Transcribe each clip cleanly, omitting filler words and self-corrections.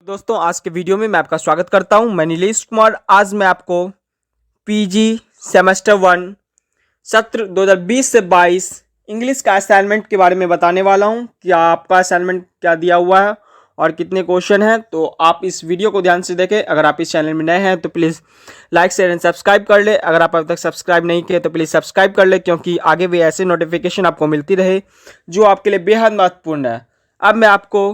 दोस्तों आज के वीडियो में मैं आपका स्वागत करता हूं। मैं नीलेश कुमार। आज मैं आपको पीजी सेमेस्टर 1 सत्र 2020 से 22 इंग्लिश का असाइनमेंट के बारे में बताने वाला हूं कि आपका असाइनमेंट क्या दिया हुआ है और कितने क्वेश्चन हैं। तो आप इस वीडियो को ध्यान से देखें। अगर आप इस चैनल में नए हैं तो please like share and subscribe कर ले। अगर आप अब तक सब्सक्राइब नहीं किए तो प्लीज़ सब्सक्राइब कर ले, क्योंकि आगे भी ऐसे नोटिफिकेशन आपको मिलती रहे जो आपके लिए बेहद महत्वपूर्ण है। अब मैं आपको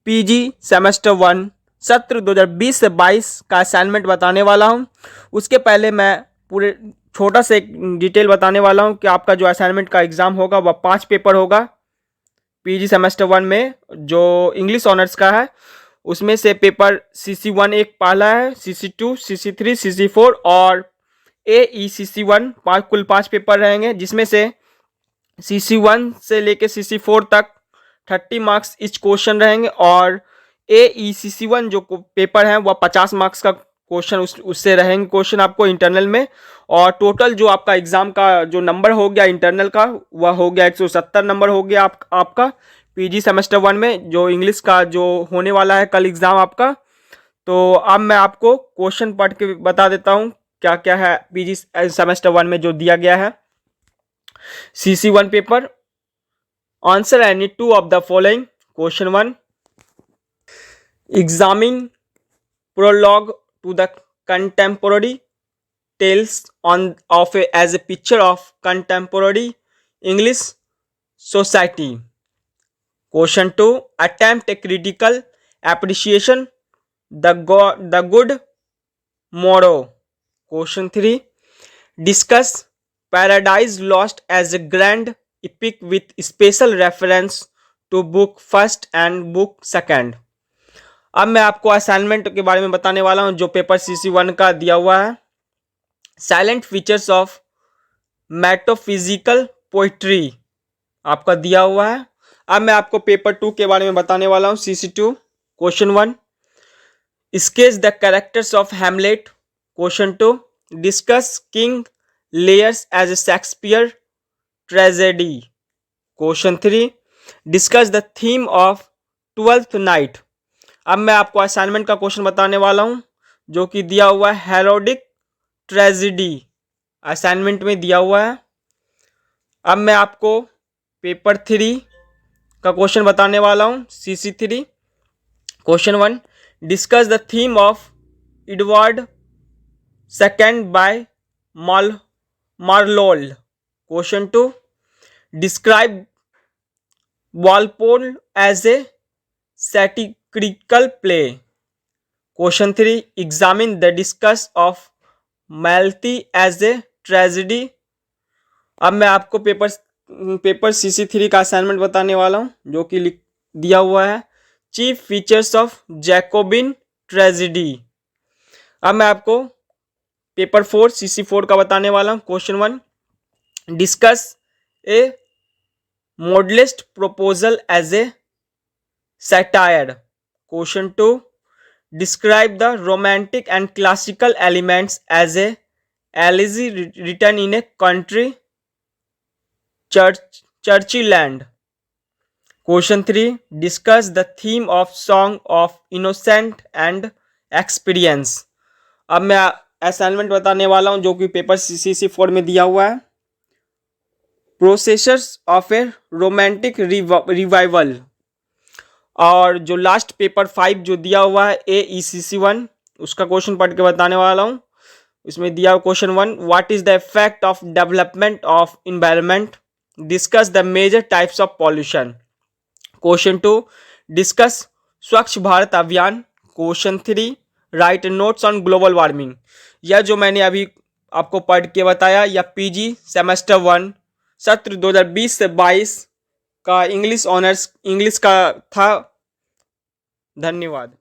पीजी सेमेस्टर 1 सत्र 2020 से 22 का असाइनमेंट बताने वाला हूं। उसके पहले मैं पूरे छोटा सा एक डिटेल बताने वाला हूं कि आपका जो असाइनमेंट का एग्ज़ाम होगा वह 5 पेपर होगा। पीजी सेमेस्टर 1 में जो इंग्लिश ऑनर्स का है उसमें से पेपर CC1 एक पहला है, CC2, CC3, CC4 और AECC1 कुल 5 पेपर रहेंगे, जिसमें से CC1 से लेके CC4 तक 30 मार्क्स इच क्वेश्चन रहेंगे और AECC1 जो पेपर है वह 50 मार्क्स का क्वेश्चन उससे रहेंगे क्वेश्चन आपको इंटरनल में। और टोटल जो आपका एग्ज़ाम का जो नंबर हो गया इंटरनल का वह हो गया 170 नंबर हो गया आपका पीजी सेमेस्टर 1 में जो इंग्लिश का जो होने वाला है कल एग्ज़ाम आपका। तो अब मैं आपको क्वेश्चन पढ़ के बता देता हूँ क्या क्या है पीजी सेमेस्टर 1 में जो दिया गया है। CC1 paper, answer any two of the following. Question 1, examine prologue to the contemporary tales as a picture of contemporary English society. Question 2, attempt a critical appreciation the good morrow. Question 3, discuss Paradise Lost as a grand epic with special reference to book first and book second. अब मैं आपको assignment के बारे में बताने वाला हूं जो पेपर CC1 का दिया हुआ है। Salient features of metaphysical poetry आपका दिया हुआ है। अब मैं आपको पेपर 2 के बारे में बताने वाला हूं। CC2 question 1, sketch the characters of Hamlet. Question 2, discuss King Lear's as a Shakespeare tragedy. Question 3, discuss the theme of Twelfth Night. अब मैं आपको असाइनमेंट का क्वेश्चन बताने वाला हूं जो कि दिया हुआ है हेरोडिक ट्रेजेडी असाइनमेंट में दिया हुआ है। अब मैं आपको पेपर 3 का क्वेश्चन बताने वाला हूं। CC3 question 1, discuss the theme of Edward second by Marlowe. Question 2, describe Walpole as a satirical play. Question 3, examine the discuss of Malthy as a tragedy. अब मैं आपको पेपर CC3 का असाइनमेंट बताने वाला हूँ जो कि दिया हुआ है chief features of Jacobian tragedy. अब मैं आपको पेपर 4 CC4 का बताने वाला हूँ। Question 1, discuss A modest proposal as a satire. Question 2, describe the romantic and classical elements as a elegy written in a country churchy land. Question 3, discuss the theme of song of innocent and experience. अब मैं assignment बताने वाला हूं जो कि paper CC4 में दिया हुआ है processors of A romantic revival. और जो लास्ट पेपर 5 जो दिया हुआ है AECC1 उसका क्वेश्चन पढ़ के बताने वाला हूँ। इसमें दिया हुआ question 1, what is the effect of development of environment, discuss the major types of pollution. Question 2, discuss Swachh Bharat Abhiyan. Question 3, write notes on global warming. यह जो मैंने अभी आपको पढ़ के बताया यह पीजी सेमेस्टर 1 सत्र 2020 से 22 का इंग्लिश ऑनर्स इंग्लिश का था। धन्यवाद।